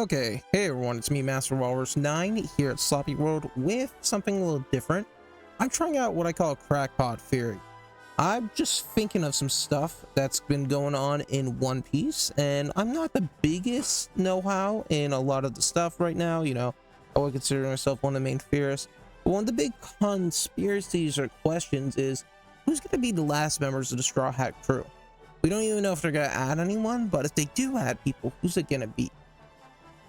Okay, hey everyone, it's me, Master Walrus 9 here at Sloppy World with something a little different. I'm trying out what I call crackpot theory. I'm just thinking of some stuff that's been going on in One Piece, and I'm not the biggest know-how in a lot of the stuff right now. You know, I would consider myself one of the main theorists. But one of the big conspiracies or questions is, who's going to be the last members of the Strawhat Crew? We don't even know if they're going to add anyone, but if they do add people, who's it going to be?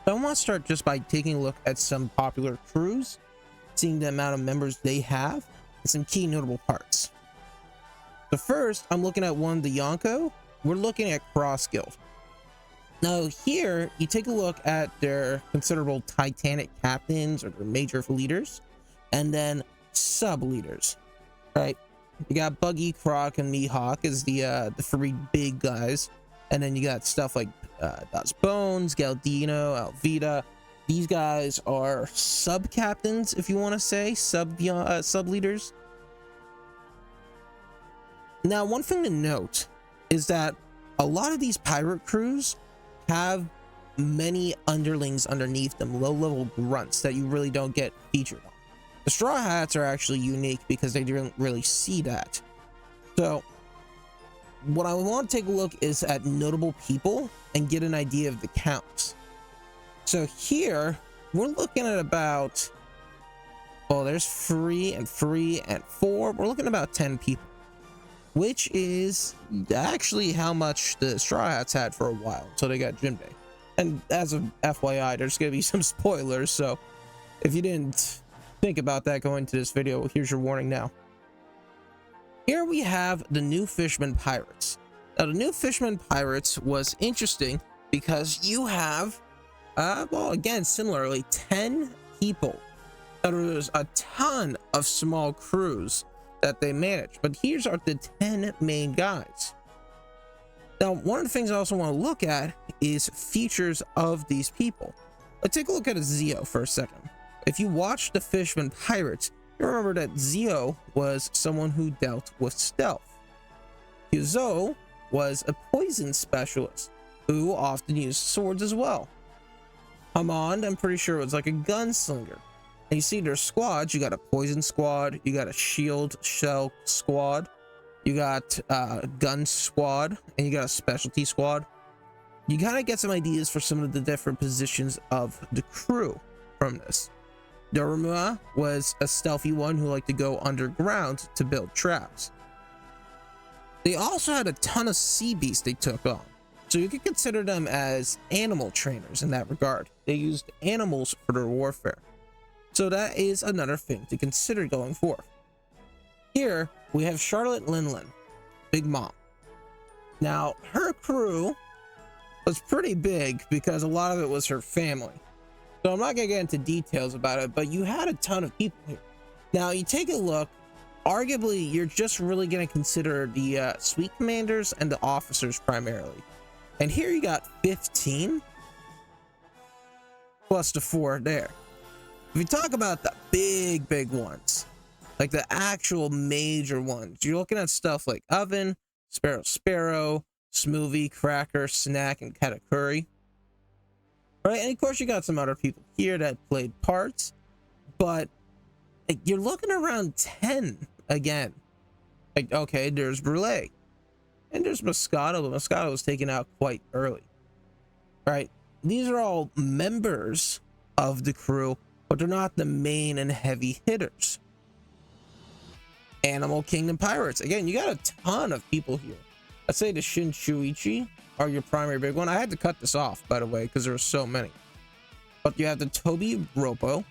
So I want to start just by taking a look at some popular crews, seeing the amount of members they have, and some key notable parts. So first, I'm looking at one, the Yonko. We're looking at Cross Guild. Now here, you take a look at their considerable Titanic captains or their major leaders, and then sub-leaders, right? You got Buggy, Croc, and Mihawk as the three big guys, and then you got stuff like Das Bones, Galdino, Alvida. These guys are sub-captains, if you want to say, sub-leaders. Now, one thing to note is that a lot of these pirate crews have many underlings underneath them, low-level grunts that you really don't get featured on. The Straw Hats are actually unique because they didn't really see that. So, what I want to take a look is at notable people and get an idea of the counts. So here, we're looking at about, well, there's 3 and 3 and 4. We're looking at about 10 people, which is actually how much the Straw Hats had for a while until they got Jinbei. And as of FYI, there's going to be some spoilers, so if you didn't think about that going to this video, well, here's your warning now. Here we have the New Fishman Pirates. Now, the New Fishman Pirates was interesting because you have, well, again, similarly, 10 people. Now, there's a ton of small crews that they manage, but here's are the 10 main guys. Now, one of the things I also want to look at is features of these people. Let's take a look at Zio for a second. If you watch the Fishman Pirates, you remember that Zio was someone who dealt with stealth. Yuzo was a poison specialist who often used swords as well. Hamond, I'm pretty sure, was like a gunslinger. And you see their squads, you got a poison squad, you got a shield shell squad, you got a gun squad, and you got a specialty squad. You kind of get some ideas for some of the different positions of the crew from this. Doruma was a stealthy one who liked to go underground to build traps. They also had a ton of sea beasts they took on, so you could consider them as animal trainers in that regard. They used animals for their warfare. So that is another thing to consider going forth. Here, we have Charlotte Linlin, Big Mom. Now, her crew was pretty big because a lot of it was her family. So I'm not going to get into details about it, but you had a ton of people here. Now, you take a look, arguably, you're just really going to consider the suite commanders and the officers primarily. And here you got 15 plus the 4 there. If you talk about the big ones, like the actual major ones, you're looking at stuff like Oven, Sparrow, Smoothie, Cracker, Snack, and Katakuri. Right, and of course you got some other people here that played parts, but like, you're looking around 10 again. Like, okay, there's Brule, and there's Moscato, but Moscato was taken out quite early. Right, these are all members of the crew, but they're not the main and heavy hitters. Animal Kingdom Pirates, again, you got a ton of people here. I'd say the Shinchuichi are your primary big one. I had to cut this off, by the way, because there were so many. But you have the Toby Ropo,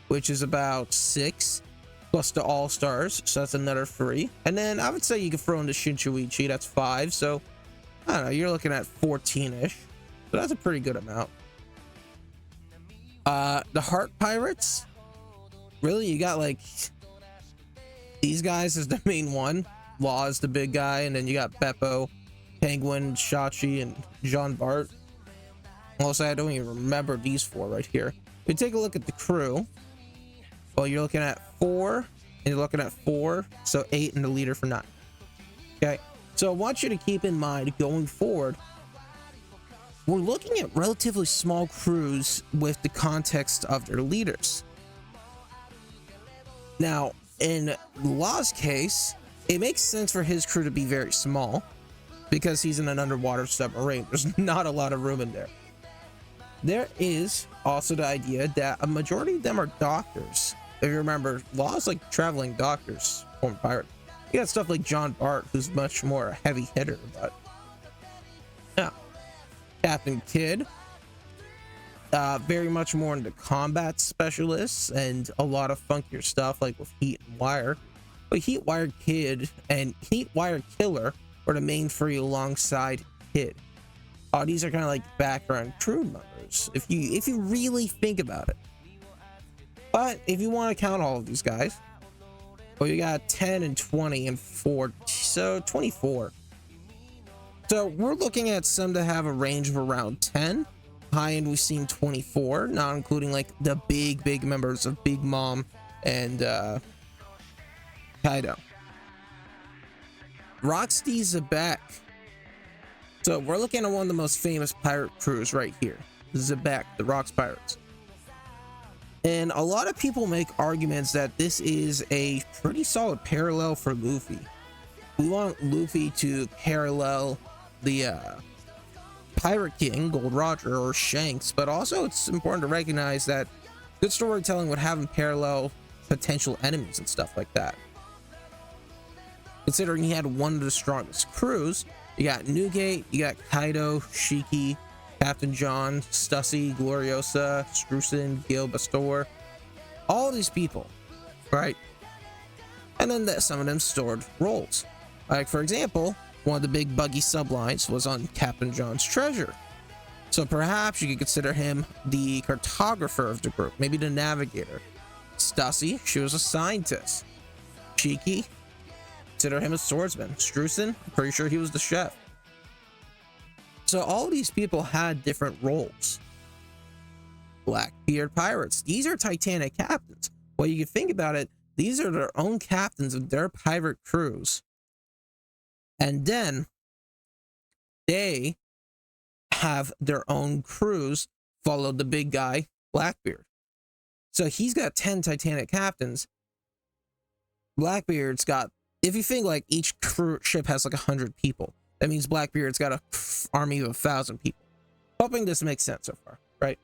which is about 6, plus the All-Stars, so that's another 3. And then I would say you could throw in the Shinchuichi, that's 5. So, I don't know, you're looking at 14-ish. So that's a pretty good amount. The Heart Pirates, really, you got like these guys as the main one. Law is the big guy, and then you got Beppo, Penguin, Shachi, and Jean Bart. Also, I don't even remember these 4 right here. If you take a look at the crew, well, you're looking at 4, and you're looking at 4, so 8 and the leader for 9. Okay, so I want you to keep in mind going forward, we're looking at relatively small crews with the context of their leaders. Now, in Law's case, it makes sense for his crew to be very small because he's in an underwater submarine. There's not a lot of room in there. There is also the idea that a majority of them are doctors. If you remember, Law's like traveling doctors, former pirate. You got stuff like John Bart, who's much more a heavy hitter, but yeah. Captain Kidd, very much more into combat specialists and a lot of funkier stuff like with Heat and Wire. But Heat Wire Kid and Heat Wire Killer were the main three alongside Kidd. These are kind of like background crew members if you really think about it. But if you want to count all of these guys, well, you got 10 and 20 and 40, so 24. So we're looking at some that have a range of around 10. High end, we've seen 24, not including like the big members of Big Mom and Kaido. Rocksteady Zebek. So we're looking at one of the most famous pirate crews right here, Zebek, the Rocks Pirates. And a lot of people make arguments that this is a pretty solid parallel for Luffy. We want Luffy to parallel the Pirate King, Gold Roger, or Shanks, but also it's important to recognize that good storytelling would have him parallel potential enemies and stuff like that. Considering he had one of the strongest crews, you got Newgate, you got Kaido, Shiki, Captain John, Stussy, Gloriosa, Strucin, Gil Bastor, all these people, right? And then some of them stored roles. Like, for example, one of the big buggy sublines was on Captain John's treasure. So perhaps you could consider him the cartographer of the group, maybe the navigator. Stussy, she was a scientist. Shiki, consider him a swordsman. Strucin, pretty sure he was the chef. So all these people had different roles. Blackbeard pirates. These are Titanic captains. Well, you can think about it. These are their own captains of their pirate crews. And then they have their own crews follow the big guy, Blackbeard. So he's got 10 Titanic captains. Blackbeard's got, if you think like each crew ship has like 100 people, that means Blackbeard's got an army of 1,000 people. Hoping this makes sense so far, right?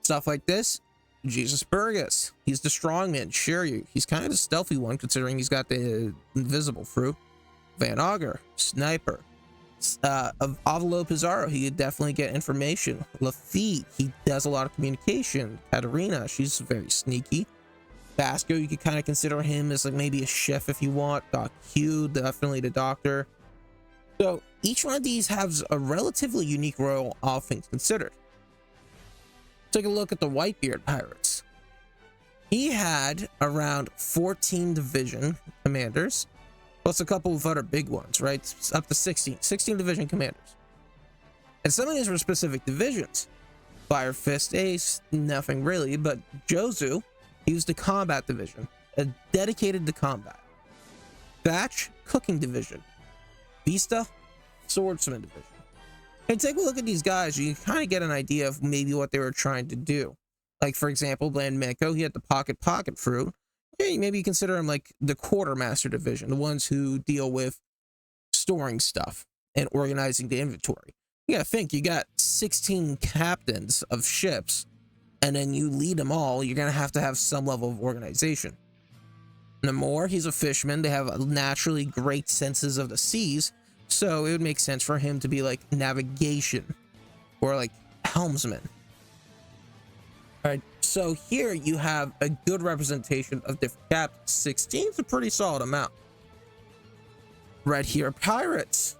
Stuff like this. Jesus Burgess. He's the strongman. Shiryu. He's kind of the stealthy one considering he's got the invisible fruit. Van Augur. Sniper. Of Avalo Pizarro, he could definitely get information. Lafitte. He does a lot of communication. Katarina. She's very sneaky. Basco, you could kind of consider him as like maybe a chef if you want. Doc Q, definitely the doctor. So each one of these has a relatively unique role, all things considered. Take a look at the Whitebeard pirates. He had around 14 division commanders, plus a couple of other big ones, right? Up to 16 division commanders. And some of these were specific divisions. Fire Fist Ace, nothing really, but Jozu, he was the combat division, dedicated to combat. Batch, cooking division. Vista, swordsman division. And take a look at these guys, you can kind of get an idea of maybe what they were trying to do. Like, for example, Bland Meko, he had the pocket fruit. Hey, maybe you consider him like the quartermaster division, the ones who deal with storing stuff and organizing the inventory. You gotta think, you got 16 captains of ships, and then you lead them all, you're gonna have to have some level of organization. Namor, he's a fisherman. They have naturally great senses of the seas, so it would make sense for him to be like navigation or like helmsman. All right, so here you have a good representation of different captains. 16 is a pretty solid amount. Right here, pirates.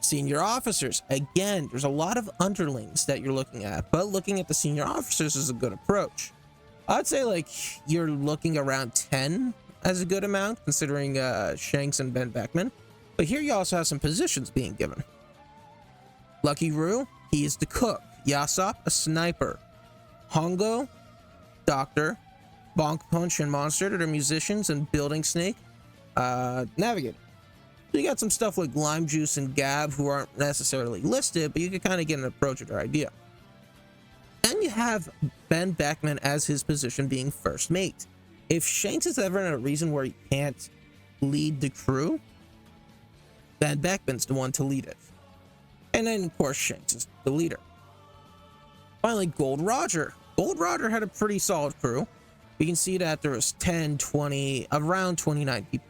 Senior officers. Again, there's a lot of underlings that you're looking at, but looking at the senior officers is a good approach. I'd say like you're looking around 10 as a good amount, considering Shanks and Ben Beckman. But here you also have some positions being given. Lucky Roo, he is the cook. Yasop, a sniper. Hongo, doctor. Bonk Punch and Monster, that are musicians, and Building Snake, navigator. So you got some stuff like Lime Juice and Gab who aren't necessarily listed, but you can kind of get an approach of their idea. And you have Ben Beckman as his position being first mate. If Shanks is ever in a reason where he can't lead the crew, Ben Beckman's the one to lead it. And then, of course, Shanks is the leader. Finally, Gold Roger. Gold Roger had a pretty solid crew. You can see that there was 10, 20, around 29 people.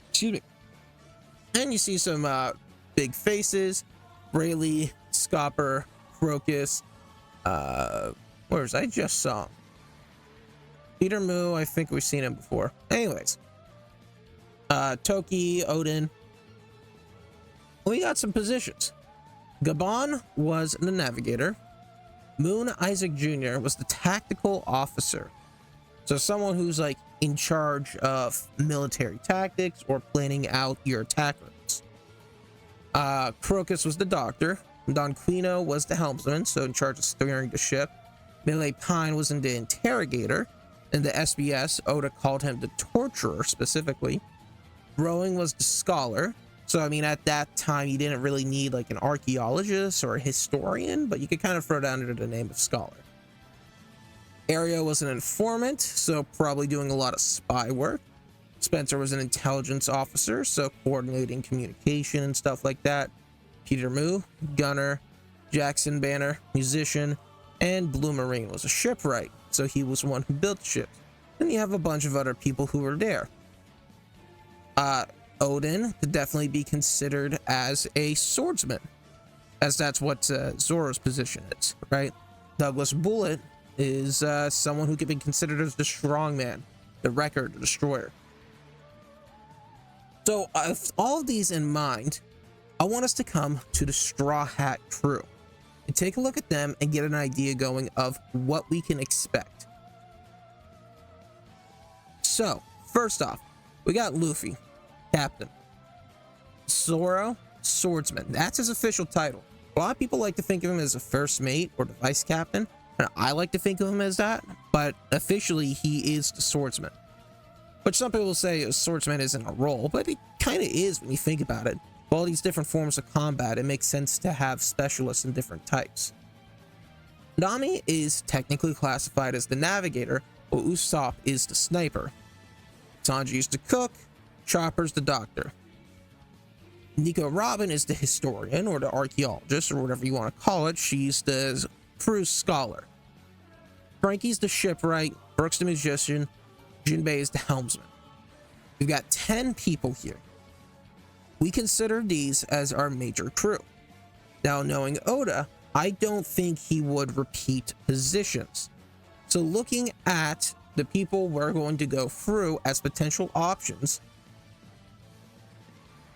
Excuse me. And you see some big faces. Rayleigh, Scopper, Crocus. Where's I just saw him. Peter Moo, I think we've seen him before. Anyways. Toki, Odin. We got some positions. Gabon was the navigator. Moon Isaac Jr. was the tactical officer. So someone who's like in charge of military tactics or planning out your attack routes. Crocus was the doctor. Don Quino was the helmsman, so in charge of steering the ship. Melee Pine was in the interrogator. In the SBS, Oda called him the torturer specifically. Rowing was the scholar. So, I mean, at that time, you didn't really need like an archaeologist or a historian, but you could kind of throw down under the name of scholar. Ario was an informant, so probably doing a lot of spy work. Spencer was an intelligence officer, so coordinating communication and stuff like that. Peter Moo, gunner. Jackson Banner, musician. And Blue Marine was a shipwright, so he was one who built ships. Then you have a bunch of other people who were there. Odin could definitely be considered as a swordsman, as that's what Zoro's position is, right? Douglas Bullet is someone who could be considered as the strongman, the wrecker, the destroyer. So with all of these in mind, I want us to come to the Straw Hat Crew and take a look at them and get an idea going of what we can expect. So first off, we got Luffy, captain. Zoro, swordsman. That's his official title. A lot of people like to think of him as a first mate or the vice captain, and I like to think of him as that, but officially he is the swordsman. Which some people say a swordsman isn't a role, but it kind of is when you think about it. With all these different forms of combat, it makes sense to have specialists in different types. Nami is technically classified as the navigator, while Usopp is the sniper. Sanji is the cook, Chopper's the doctor. Nico Robin is the historian or the archaeologist or whatever you want to call it. She's the crew's scholar. Frankie's the shipwright, Brooks the magician, Jinbei is the helmsman. We've got 10 people here. We consider these as our major crew. Now, knowing Oda, I don't think he would repeat positions. So looking at the people we're going to go through as potential options,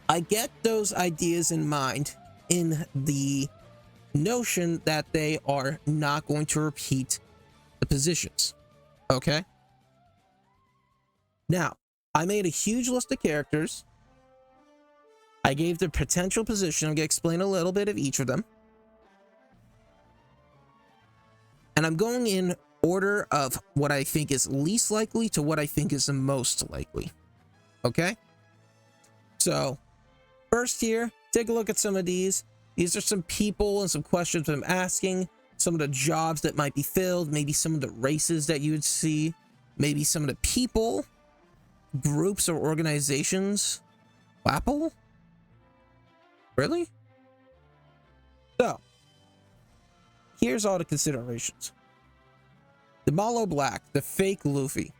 I get those ideas in mind in the notion that they are not going to repeat the positions. Okay? Now, I made a huge list of characters. I gave the potential position. I'm going to explain a little bit of each of them. And I'm going in order of what I think is least likely to what I think is the most likely. Okay? So, first here, take a look at some of these. These are some people and some questions I'm asking. Some of the jobs that might be filled. Maybe some of the races that you would see. Maybe some of the people, groups, or organizations. Wapple? Really? So, here's all the considerations. The Malo Black, the fake Luffy.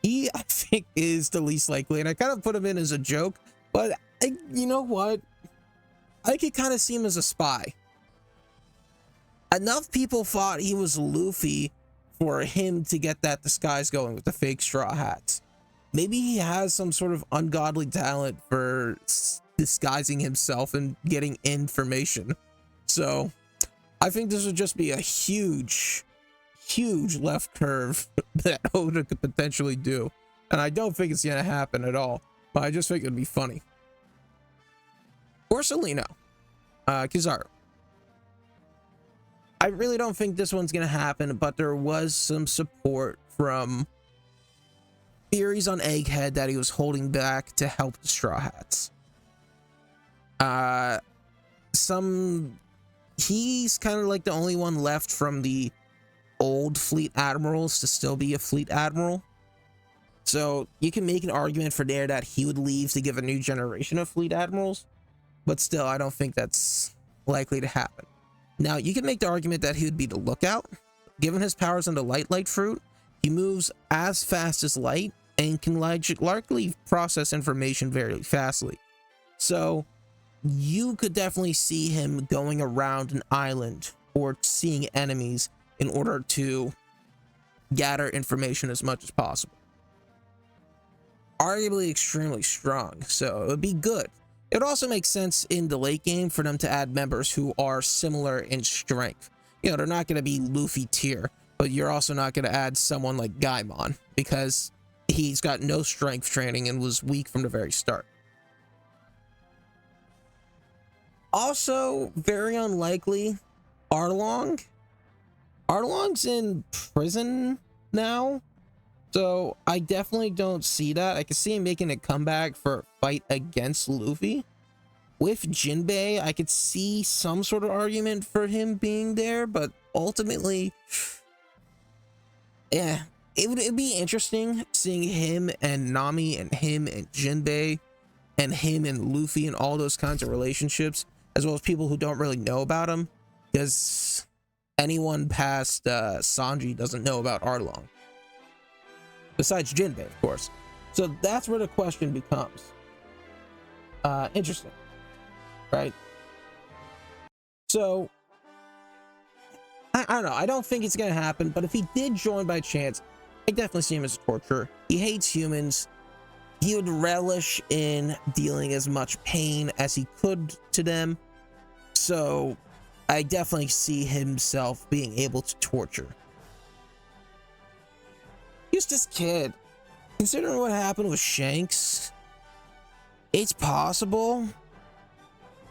He, I think, is the least likely, and I kind of put him in as a joke, but you know what? I could kind of see him as a spy. Enough people thought he was Luffy for him to get that disguise going with the fake straw hats. Maybe he has some sort of ungodly talent for disguising himself and getting information. So I think this would just be a huge left curve that Oda could potentially do. And I don't think it's going to happen at all, but I just think it'd be funny. Borsalino, Kizaru. I really don't think this one's going to happen, but there was some support from theories on Egghead that he was holding back to help the Straw Hats. He's kind of like the only one left from the old fleet admirals to still be a fleet admiral. So you can make an argument for there that he would leave to give a new generation of fleet admirals, but still, I don't think that's likely to happen. Now, you can make the argument that he would be the lookout. Given his powers on the light fruit, he moves as fast as light and can largely process information very fastly. So you could definitely see him going around an island or seeing enemies in order to gather information as much as possible. Arguably extremely strong, so it would be good. It would also make sense in the late game for them to add members who are similar in strength. You know, they're not going to be Luffy tier, but you're also not going to add someone like Gaimon because he's got no strength training and was weak from the very start. Also, very unlikely, Arlong. Arlong's in prison now, so I definitely don't see that. I can see him making a comeback for a fight against Luffy. With Jinbei, I could see some sort of argument for him being there, but ultimately, yeah, it'd be interesting seeing him and Nami and him and Jinbei and him and Luffy and all those kinds of relationships, as well as people who don't really know about him, because anyone past Sanji doesn't know about Arlong. Besides Jinbei, of course. So that's where the question becomes interesting, right? So I don't know. I don't think it's gonna happen, but if he did join by chance, I definitely see him as a torturer. He hates humans. He would relish in dealing as much pain as he could to them. So I definitely see himself being able to torture. He's this kid. Considering what happened with Shanks, it's possible.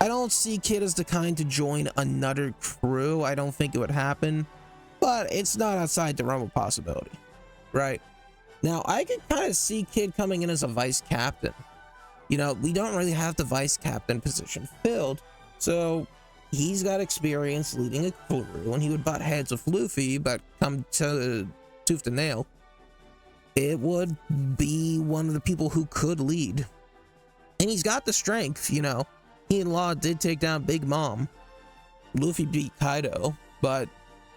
I don't see Kid as the kind to join another crew. I don't think it would happen, but it's not outside the realm of possibility, right? Now, I could kind of see Kid coming in as a vice captain. You know, we don't really have the vice captain position filled, so he's got experience leading a crew, and he would butt heads with Luffy, but come to tooth and nail, it would be one of the people who could lead. And he's got the strength, you know. He and Law did take down Big Mom. Luffy beat Kaido, but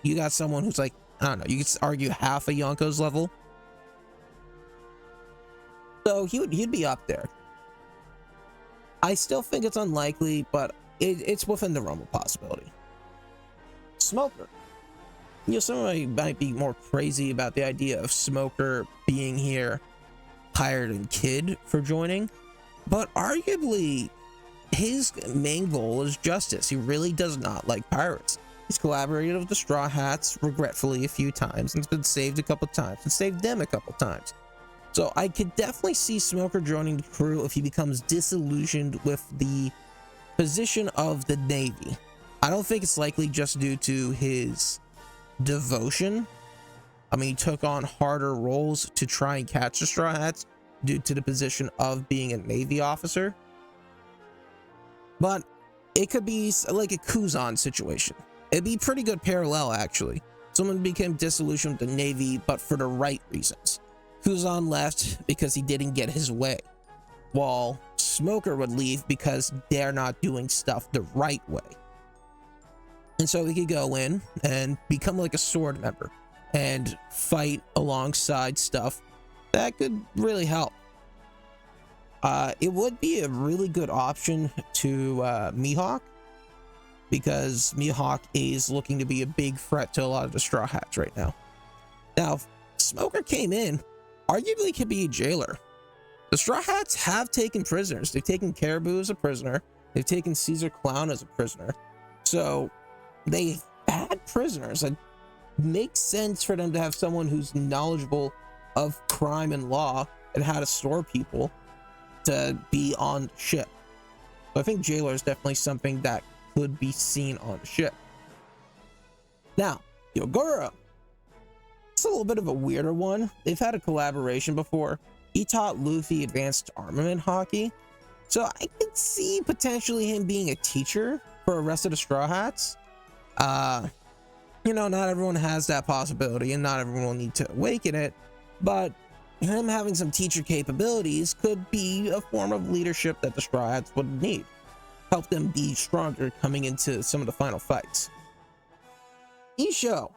you got someone who's like, I don't know, you could argue half of Yonko's level. So he'd be up there. I still think it's unlikely, but it's within the realm of possibility. Smoker. You know, somebody might be more crazy about the idea of Smoker being here higher than Kid for joining, but arguably his main goal is justice. He really does not like pirates. He's collaborated with the Straw Hats, regretfully, a few times, and has been saved a couple times, and saved them a couple times. So I could definitely see Smoker joining the crew if he becomes disillusioned with the position of the Navy. I don't think it's likely just due to his devotion. I mean, he took on harder roles to try and catch the Straw Hats due to the position of being a Navy officer. But it could be like a Kuzan situation. It'd be pretty good parallel, actually. Someone became disillusioned with the Navy, but for the right reasons. Kuzan left because he didn't get his way, while Smoker would leave because they're not doing stuff the right way. And so he could go in and become like a sword member and fight alongside stuff that could really help. It would be a really good option to Mihawk, because Mihawk is looking to be a big threat to a lot of the Straw Hats right now. Now, if Smoker came in, arguably could be a jailer. The Straw Hats have taken prisoners. They've taken Caribou as a prisoner. They've taken Caesar Clown as a prisoner. So they had prisoners. It makes sense for them to have someone who's knowledgeable of crime and law and how to store people to be on the ship. So I think jailer is definitely something that could be seen on the ship. Now, Yogoro. It's a little bit of a weirder one. They've had a collaboration before. He taught Luffy advanced armament hockey. So I could see potentially him being a teacher for the rest of the Straw Hats. You know, not everyone has that possibility and not everyone will need to awaken it, but him having some teacher capabilities could be a form of leadership that the Straw Hats would need. Help them be stronger coming into some of the final fights. Isho.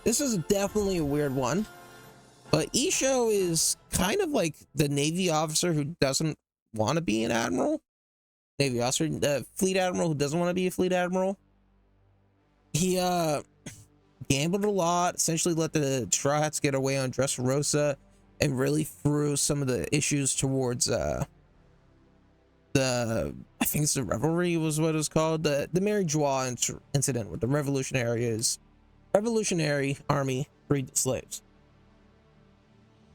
This is definitely a weird one, but Isho is kind of like the Navy officer who doesn't want to be an admiral. Navy officer, fleet admiral who doesn't want to be a fleet admiral. He gambled a lot, essentially let the Straw Hats get away on Dressrosa, and really threw some of the issues towards the, I think it's the Revelry was what it was called, the Mary Joie incident with the Revolutionary Army freed the slaves.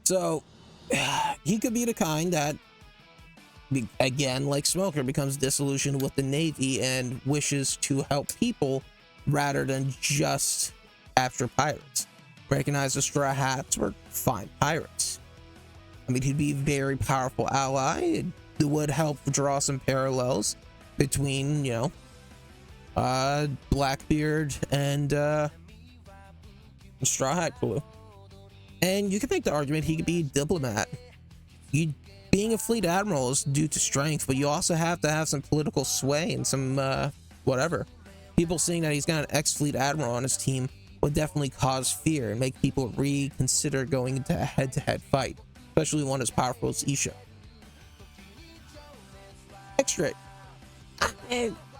So he could be the kind that, again, like Smoker, becomes disillusioned with the Navy and wishes to help people rather than just capture pirates. Recognize the Straw Hats were fine pirates. I mean, he'd be a very powerful ally. It would help draw some parallels between, you know, Blackbeard and Strawhat Crew. And you could make the argument he could be a diplomat. Being a fleet admiral is due to strength, but you also have to have some political sway and some whatever. People seeing that he's got an ex-fleet admiral on his team would definitely cause fear and make people reconsider going into a head-to-head fight, especially one as powerful as Isho. X-Drake.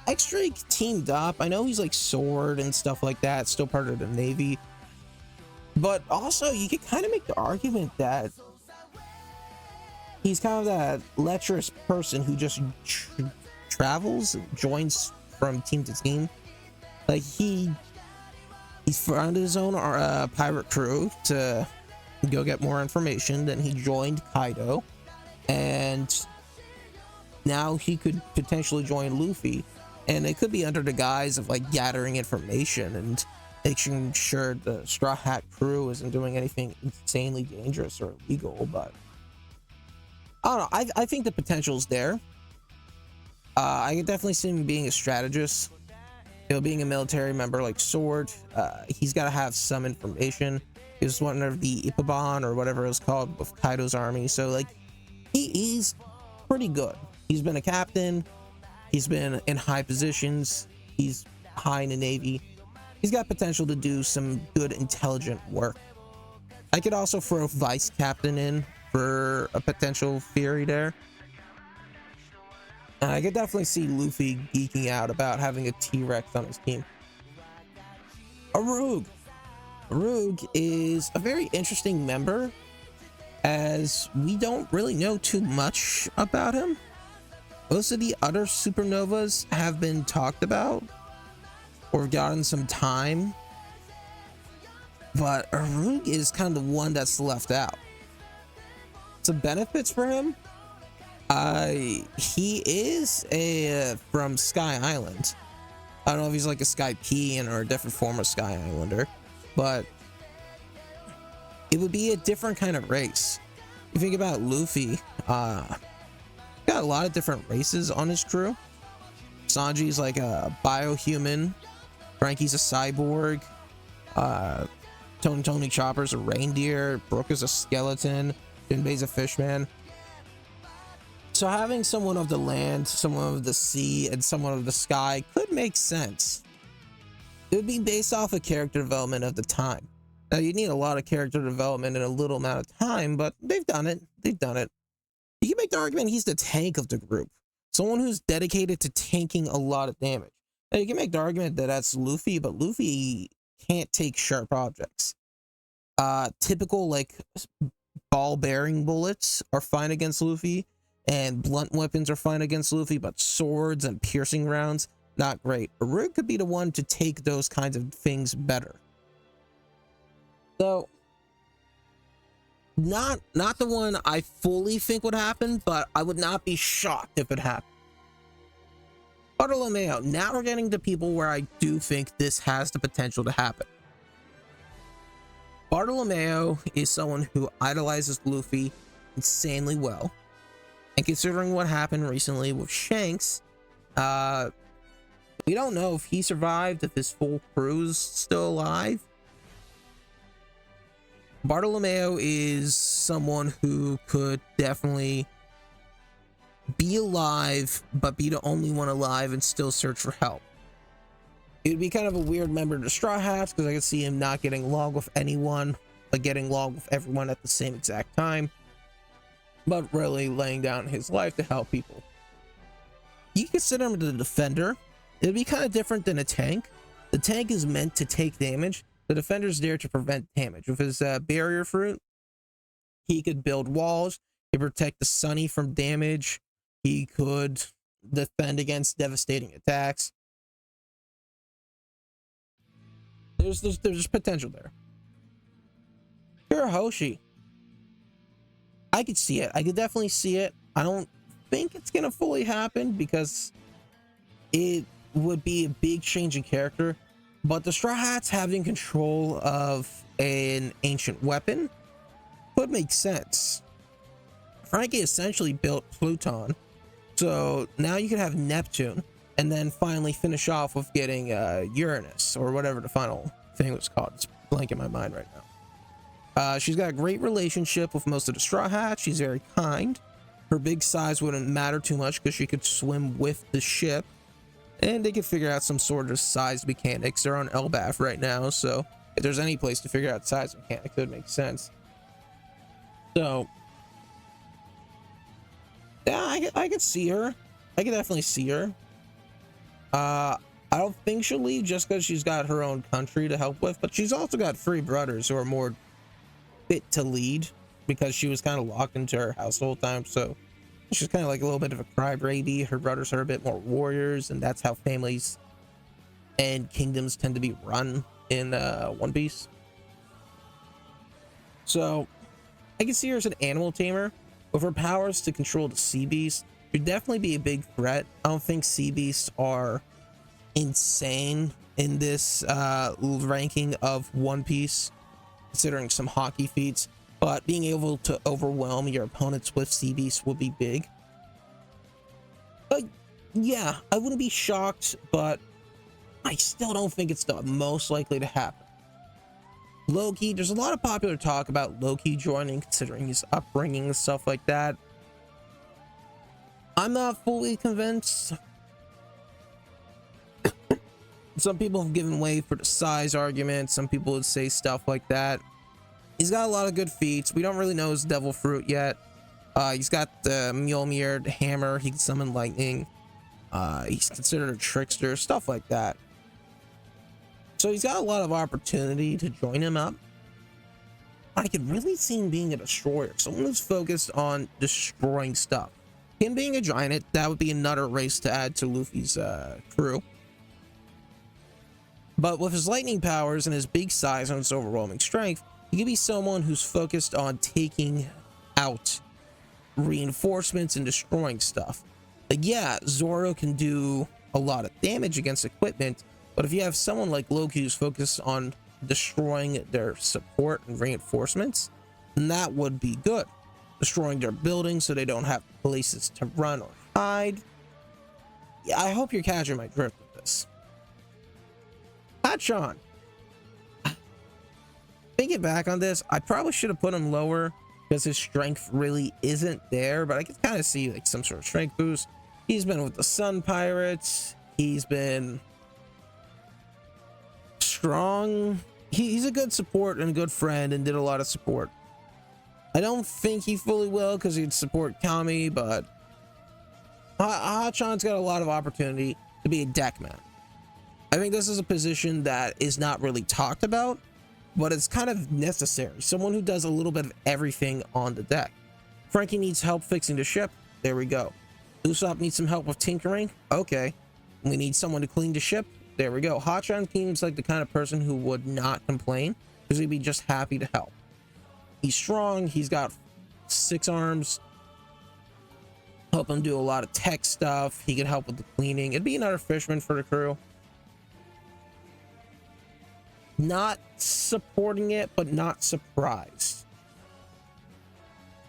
X-Drake teamed up. I know he's like Sword and stuff like that, still part of the Navy. But also, you could kind of make the argument that he's kind of that lecherous person who just travels and joins from team to team. Like he's found his own pirate crew to go get more information. Then he joined Kaido, and now he could potentially join Luffy, and it could be under the guise of like gathering information and making sure the Strawhat Crew isn't doing anything insanely dangerous or illegal. But I don't know. I think the potential's there. I could definitely see him being a strategist. You know, being a military member like Sword, he's got to have some information. He was one of the Ippabon or whatever it was called with Kaido's army. So like, he's pretty good. He's been a captain. He's been in high positions. He's high in the Navy. He's got potential to do some good, intelligent work. I could also throw vice captain in for a potential theory there. I could definitely see Luffy geeking out about having a T-Rex on his team. Arug. Arug is a very interesting member, as we don't really know too much about him. Most of the other supernovas have been talked about or gotten some time, but Arug is kind of the one that's left out. Some benefits for him. He is from Sky Island. I don't know if he's like a Sky Pean or a different form of Sky Islander, but it would be a different kind of race. You think about Luffy, got a lot of different races on his crew. Sanji's like a biohuman. Frankie's a cyborg. Tony Chopper's a reindeer. Brook is a skeleton. Jinbei's a fishman. So having someone of the land, someone of the sea, and someone of the sky could make sense. It would be based off of character development of the time. Now, you need a lot of character development in a little amount of time, but they've done it. They've done it. You can make the argument he's the tank of the group. Someone who's dedicated to tanking a lot of damage. Now, you can make the argument that that's Luffy, but Luffy can't take sharp objects. Typical, like, ball-bearing bullets are fine against Luffy, and blunt weapons are fine against Luffy, but swords and piercing rounds, not great. Arug could be the one to take those kinds of things better. So, not the one I fully think would happen, but I would not be shocked if it happened. Bartolomeo. Now we're getting to people where I do think this has the potential to happen. Bartolomeo is someone who idolizes Luffy insanely well, and considering what happened recently with Shanks, we don't know if he survived, if his full crew's still alive. Bartolomeo is someone who could definitely be alive, but be the only one alive and still search for help. It would be kind of a weird member to Straw Hats, because I could see him not getting along with anyone, but getting along with everyone at the same exact time, but really laying down his life to help people. You consider him the defender. It'd be kind of different than a tank. The tank is meant to take damage. The defender's there to prevent damage. With his barrier fruit, he could build walls. He could protect the Sunny from damage. He could defend against devastating attacks. There's potential there. Hoshi, I could see it. I could definitely see it. I don't think it's gonna fully happen because it would be a big change in character, but the Straw Hats having control of an ancient weapon could make sense. Frankie essentially built Pluton, so now you could have Neptune and then finally finish off with getting Uranus, or whatever the final thing was called. It's blank in my mind right now. She's got a great relationship with most of the Straw Hats. She's very kind. Her big size wouldn't matter too much because she could swim with the ship, and they could figure out some sort of size mechanics. They're on Elbaf right now, so if there's any place to figure out size mechanics, it would make sense. So yeah, I could see her. I could definitely see her. I don't think she'll leave just because she's got her own country to help with, but she's also got 3 brothers who are more fit to lead because she was kind of locked into her house the whole time. So she's kind of like a little bit of a crybaby. Her brothers are a bit more warriors, and that's how families and kingdoms tend to be run in One Piece. So I can see her as an animal tamer. With her powers to control the sea beasts, she'd definitely be a big threat. I don't think sea beasts are insane in this ranking of One Piece, considering some hockey feats, but being able to overwhelm your opponents with sea beasts would be big. But yeah, I wouldn't be shocked, but I still don't think it's the most likely to happen. Loki, there's a lot of popular talk about Loki joining, considering his upbringing and stuff like that. I'm not fully convinced. Some people have given way for the size argument. Some people would say stuff like that. He's got a lot of good feats. We don't really know his devil fruit yet. He's got the Mjolnir, the hammer. He can summon lightning. He's considered a trickster, stuff like that. So he's got a lot of opportunity to join him up. I could really see him being a destroyer, someone who's focused on destroying stuff. Him being a giant, that would be another race to add to Luffy's crew. But with his lightning powers and his big size and his overwhelming strength, he could be someone who's focused on taking out reinforcements and destroying stuff. Like, yeah, Zoro can do a lot of damage against equipment, but if you have someone like Loki who's focused on destroying their support and reinforcements, then that would be good. Destroying their buildings so they don't have places to run or hide. Yeah, I hope you're catching my drift with this. Hachon. Thinking back on this, I probably should have put him lower because his strength really isn't there, but I can kind of see like some sort of strength boost. He's been with the Sun Pirates. He's been strong. He's a good support and a good friend and did a lot of support. I don't think he fully will because he'd support Kami, but Hachon's got a lot of opportunity to be a deck man. I think this is a position that is not really talked about, but it's kind of necessary. Someone who does a little bit of everything on the deck. Frankie needs help fixing the ship. There we go. Usopp needs some help with tinkering. Okay. We need someone to clean the ship. There we go. Hachon seems like the kind of person who would not complain because he'd be just happy to help. He's strong. He's got 6 arms. Help him do a lot of tech stuff. He could help with the cleaning. It'd be another fisherman for the crew. not supporting it, but not surprised.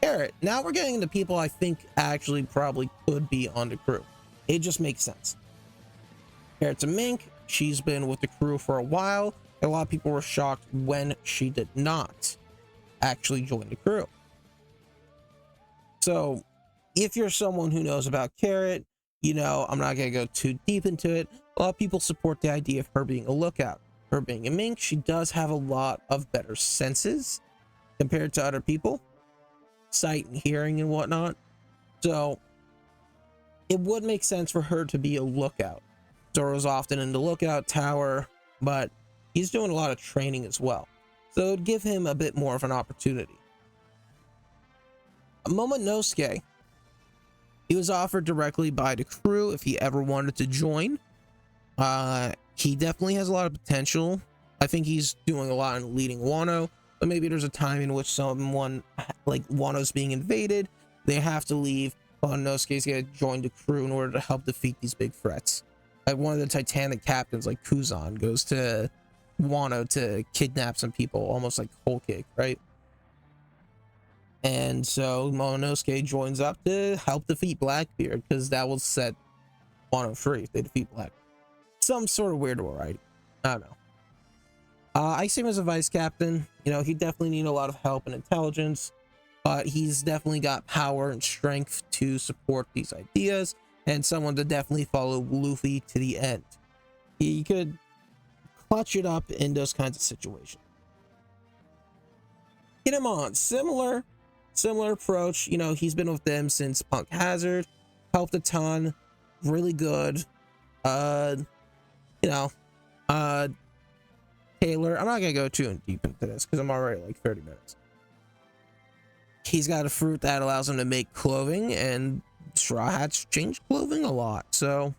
Carrot, now we're getting into people I think actually probably could be on the crew. It just makes sense. Carrot's a mink. She's been with the crew for a while. A lot of people were shocked when she did not actually join the crew. So if you're someone who knows about Carrot, you know, I'm not going to go too deep into it. A lot of people support the idea of her being a lookout. Her being a mink, she does have a lot of better senses compared to other people, sight and hearing and whatnot. So it would make sense for her to be a lookout. Zoro's often in the lookout tower, but he's doing a lot of training as well. So it would give him a bit more of an opportunity. Momonosuke, he was offered directly by the crew if he ever wanted to join. He definitely has a lot of potential. I think he's doing a lot in leading Wano, but maybe there's a time in which someone, like Wano's being invaded, they have to leave. Momonosuke's gonna join the crew in order to help defeat these big threats. Like one of the Titanic captains, like Kuzan, goes to Wano to kidnap some people, almost like Whole Cake, right? And so Momonosuke joins up to help defeat Blackbeard, because that will set Wano free if they defeat Blackbeard. Some sort of weird variety. I don't know. I see him as a vice captain. You know, he definitely need a lot of help and intelligence, but he's definitely got power and strength to support these ideas, and someone to definitely follow Luffy to the end. He could clutch it up in those kinds of situations. Kinemon, similar approach. You know, he's been with them since Punk Hazard, helped a ton, really good. Taylor, I'm not gonna go too deep into this because I'm already like 30 minutes. He's got a fruit that allows him to make clothing, and Straw Hats change clothing a lot. So,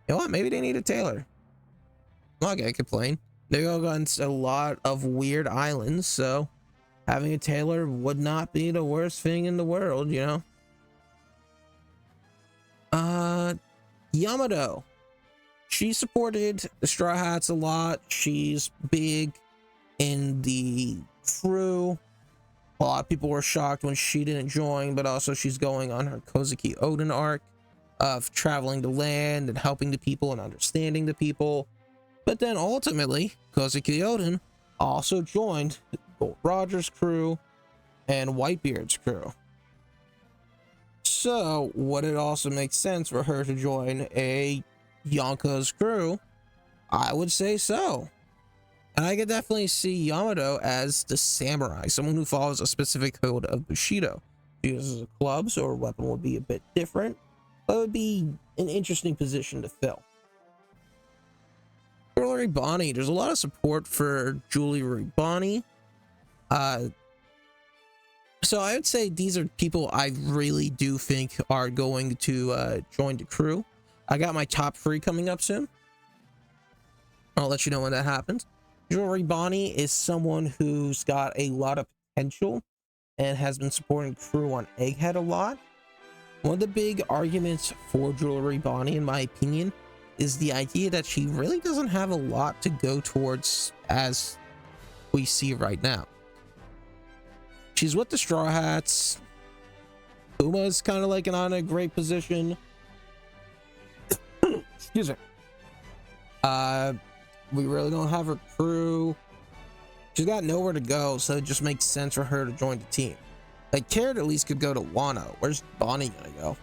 you know what? Maybe they need a tailor. I'm not gonna complain. They go on a lot of weird islands, so having a tailor would not be the worst thing in the world, you know? Yamato. She supported the Straw Hats a lot. She's big in the crew. A lot of people were shocked when she didn't join, but also she's going on her Kozuki Oden arc of traveling the land and helping the people and understanding the people. But then ultimately, Kozuki Oden also joined Gold Roger's crew and Whitebeard's crew. So, would it also make sense for her to join a Yonko's crew? I would say so. And I could definitely see Yamato as the samurai, someone who follows a specific code of Bushido. She uses a club, so her weapon would be a bit different, but it would be an interesting position to fill. Jewelry Bonnie, there's a lot of support for Jewelry Bonnie. So I would say these are people I really do think are going to join the crew. I got my top 3 coming up soon. I'll let you know when that happens. Jewelry Bonnie is someone who's got a lot of potential and has been supporting crew on Egghead a lot. One of the big arguments for Jewelry Bonnie, in my opinion, is the idea that she really doesn't have a lot to go towards as we see right now. She's with the Straw Hats. Puma's kind of like on a great position. Excuse me. We really don't have her crew. She's got nowhere to go, so it just makes sense for her to join the team. Like, Carrot at least could go to Wano. Where's Bonnie gonna go?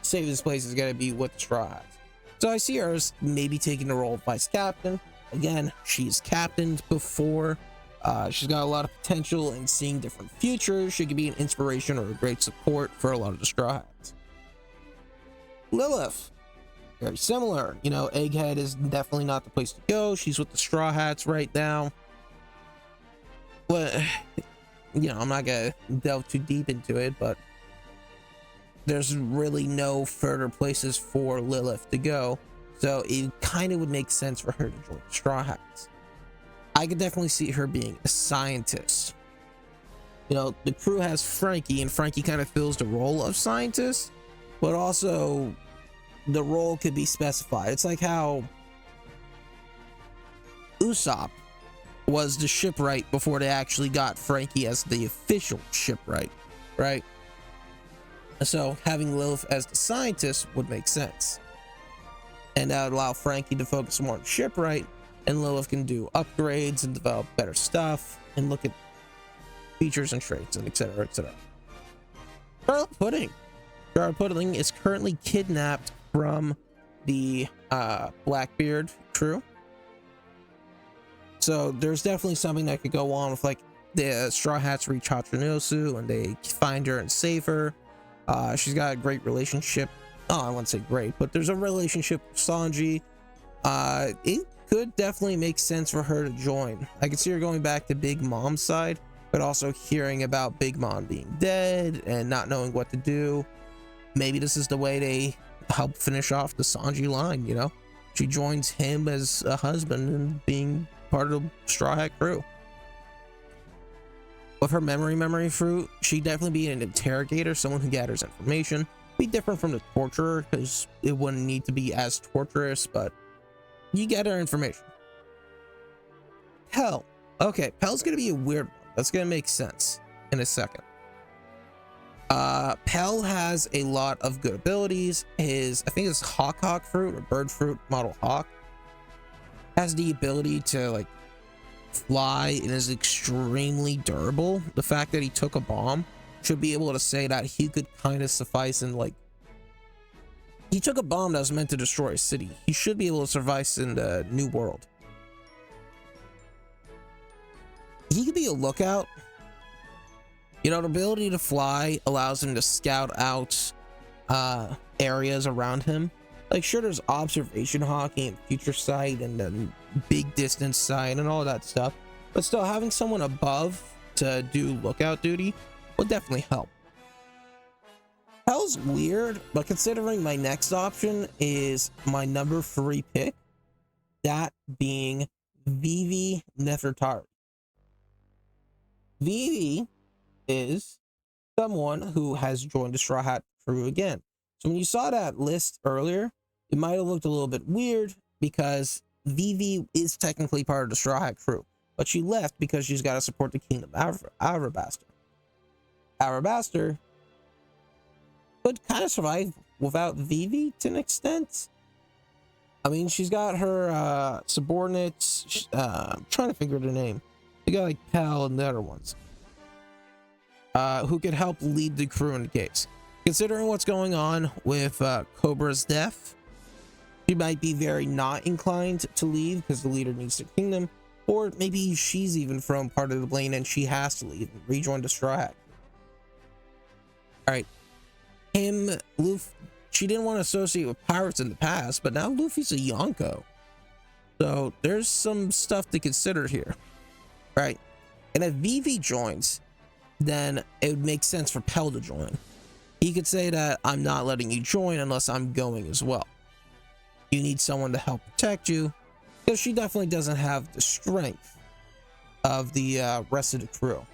Safest place is gonna be with the Straw Hats. So I see her as maybe taking the role of vice captain. Again, she's captained before. She's got a lot of potential in seeing different futures. She could be an inspiration or a great support for a lot of the Straw Hats. Lilith, very similar. You know, Egghead is definitely not the place to go. She's with the Straw Hats right now. But, you know, I'm not gonna delve too deep into it, but there's really no further places for Lilith to go. So it kind of would make sense for her to join the Straw Hats. I could definitely see her being a scientist. You know, the crew has Frankie, and Frankie kind of fills the role of scientist, but also the role could be specified. It's like how Usopp was the shipwright before they actually got Frankie as the official shipwright, right? So having Lilith as the scientist would make sense. And that would allow Frankie to focus more on shipwright, and Lilith can do upgrades and develop better stuff and look at features and traits and etc. etc. Strawhat Pudding. Strawhat Pudding is currently kidnapped from the Blackbeard crew. So there's definitely something that could go on with like the Straw Hats reach Hachinosu and they find her and save her. She's got a great relationship. Oh, I wouldn't say great, but there's a relationship with Sanji. It could definitely make sense for her to join. I could see her going back to Big Mom's side, but also hearing about Big Mom being dead and not knowing what to do. Maybe this is the way they help finish off the Sanji line, you know? She joins him as a husband and being part of the Straw Hat crew. With her memory fruit, she'd definitely be an interrogator, someone who gathers information. Be different from the torturer, because it wouldn't need to be as torturous, but you gather information. Pell. Okay, Pell's gonna be a weird one. That's gonna make sense in a second. Pell has a lot of good abilities. I think it's Hawk fruit or bird fruit model Hawk has the ability to like fly and is extremely durable. The fact that he took a bomb should be able to say that he could kind of suffice in like, he took a bomb that was meant to destroy a city. He should be able to suffice in the new world. He could be a lookout. You know, the ability to fly allows him to scout out areas around him. Like, sure, there's observation hawking and future sight and then big distance sight and all that stuff, but still having someone above to do lookout duty would definitely help. Hell's weird, but considering my next option is my number 3 pick, that being Vivi Nefertari. Vivi is someone who has joined the Straw Hat crew again. So when you saw that list earlier, it might have looked a little bit weird because Vivi is technically part of the Straw Hat crew, but she left because she's got to support the Kingdom Arabasta. Arabasta could kind of survive without Vivi to an extent. I mean, she's got her subordinates. I'm trying to figure the name. You got like Pell and the other ones who could help lead the crew in the case. Considering what's going on with Cobra's death, she might be very not inclined to leave because the leader needs the kingdom, or maybe she's even from part of the plane and she has to leave and rejoin the Straw Hat. All right, Luffy, she didn't want to associate with pirates in the past, but now Luffy's a Yonko, so there's some stuff to consider here, right? And if Vivi joins, then it would make sense for Pell to join. He could say that I'm not letting you join unless I'm going as well. You need someone to help protect you, because she definitely doesn't have the strength of the rest of the crew.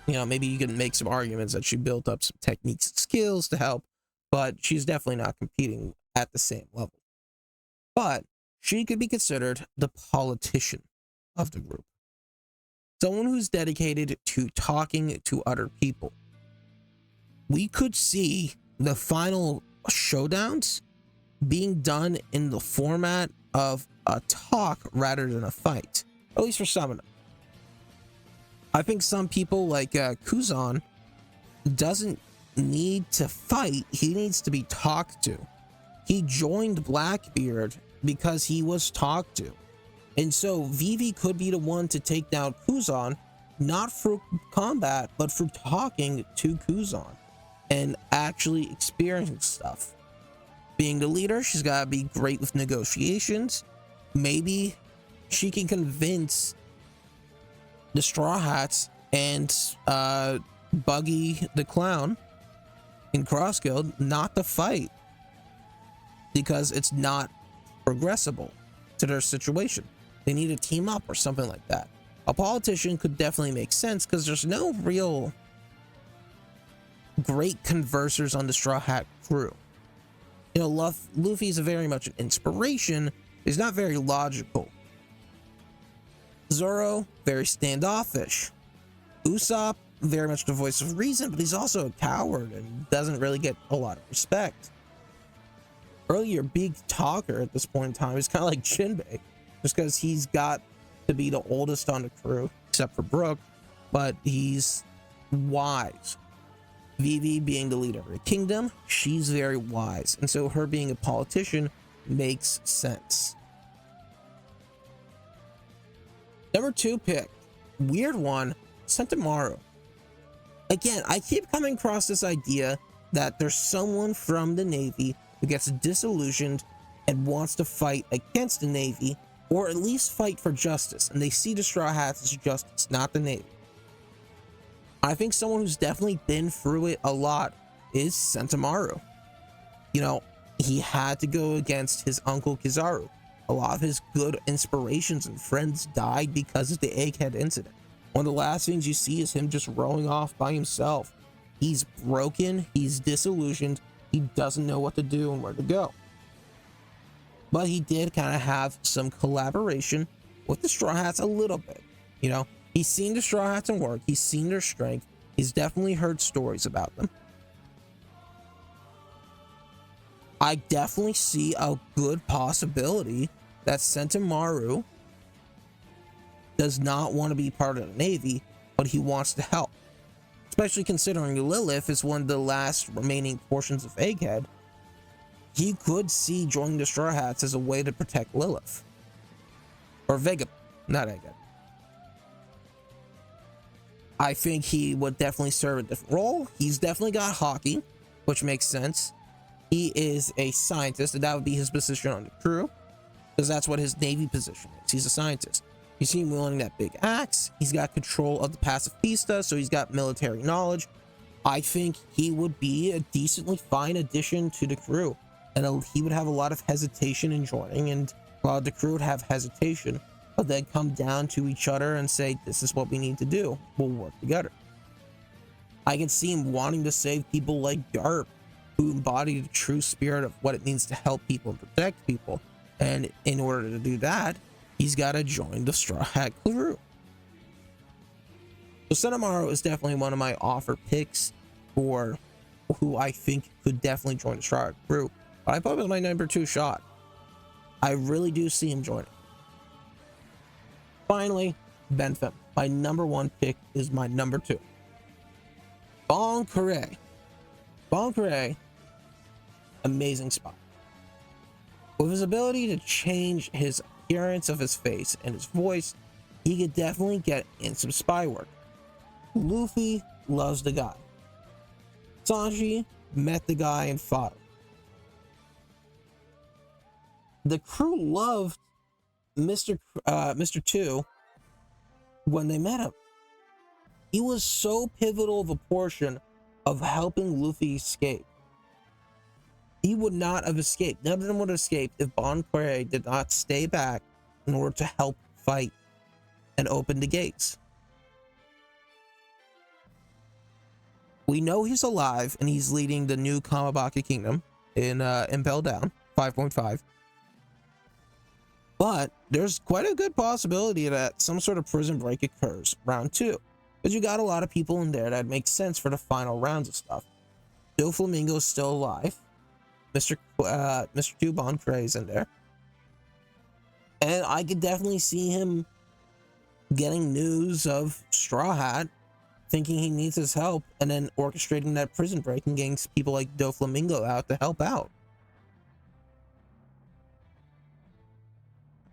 You know, maybe you can make some arguments that she built up some techniques and skills to help, but she's definitely not competing at the same level. But she could be considered the politician of the group. Someone who's dedicated to talking to other people. We could see the final showdowns being done in the format of a talk rather than a fight, at least for some of them. I think some people like Kuzan doesn't need to fight, he needs to be talked to. He joined Blackbeard because he was talked to, and so Vivi could be the one to take down Kuzan, not for combat but for talking to Kuzan and actually experiencing stuff. Being the leader, she's got to be great with negotiations. Maybe she can convince the Straw Hats and Buggy the Clown in Cross Guild not to fight because it's not progressible to their situation. They need to team up or something like that. A politician could definitely make sense because there's no real great conversers on the Straw Hat crew. You know, Luffy's very much an inspiration. He's not very logical. Zoro, very standoffish. Usopp, very much the voice of reason, but he's also a coward and doesn't really get a lot of respect. Earlier, big talker at this point in time is kind of like Shinbei, just because he's got to be the oldest on the crew, except for Brook, but he's wise. Vivi being the leader of the kingdom, she's very wise, and so her being a politician makes sense. Number 2 pick, weird one, Sentomaru. Again, I keep coming across this idea that there's someone from the Navy who gets disillusioned and wants to fight against the Navy, or at least fight for justice, and they see the Straw Hats as justice, not the Navy. I think someone who's definitely been through it a lot is Sentomaru. You know, he had to go against his uncle Kizaru. A lot of his good inspirations and friends died because of the egghead incident. One of the last things you see is him just rowing off by himself. He's broken, he's disillusioned, he doesn't know what to do and where to go. But he did kind of have some collaboration with the Straw Hats a little bit. You know, he's seen the Straw Hats in work, he's seen their strength, he's definitely heard stories about them. I definitely see a good possibility that Sentomaru does not want to be part of the Navy, but he wants to help. Especially considering Lilith is one of the last remaining portions of Egghead. He could see joining the Straw Hats as a way to protect Lilith. Or Vega, not Egghead. I think he would definitely serve a different role. He's definitely got hockey, which makes sense. He is a scientist, and that would be his position on the crew, because that's what his Navy position is. He's a scientist. You see him wielding that big axe. He's got control of the pacifista, so he's got military knowledge. I think he would be a decently fine addition to the crew, and he would have a lot of hesitation in joining, and a lot of the crew would have hesitation, but then come down to each other and say, this is what we need to do. We'll work together. I can see him wanting to save people like Garp, who embody the true spirit of what it means to help people and protect people. And in order to do that, he's got to join the Straw Hat Crew. So Sentomaru is definitely one of my offer picks for who I think could definitely join the Strawhat Crew. But I put him as my number 2 shot. I really do see him joining. Finally, Bentham. My number 1 pick is my number 2. Bon Curé. Bon Curé, amazing spot. With his ability to change his appearance of his face and his voice, he could definitely get in some spy work. Luffy loves the guy. Sanji met the guy and fought him. The crew loved Mr. 2 when they met him. He was so pivotal of a portion of helping Luffy escape. He would not have escaped. None of them would have escaped if Bon Curé did not stay back in order to help fight and open the gates. We know he's alive and he's leading the new Kamabaka Kingdom in Impel Down 5.5. But there's quite a good possibility that some sort of prison break occurs round 2. Because you got a lot of people in there that makes sense for the final rounds of stuff. Doflamingo is still alive. Mr. 2 Bon Curé is in there. And I could definitely see him getting news of Straw Hat, thinking he needs his help, and then orchestrating that prison break and getting people like Doflamingo out to help out.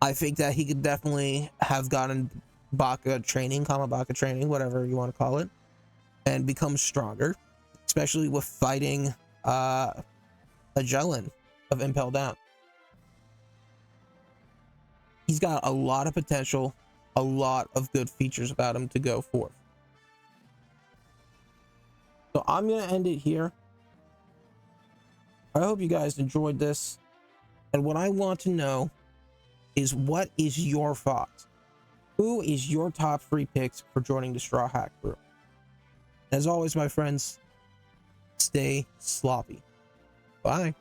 I think that he could definitely have gotten Kamabaka training, whatever you want to call it, and become stronger, especially with fighting Magellan of Impel Down. He's got a lot of potential, a lot of good features about him to go forth. So I'm going to end it here. I hope you guys enjoyed this. And what I want to know is, what is your thoughts? Who is your top 3 picks for joining the Strawhat Crew? As always, my friends, stay sloppy. Bye.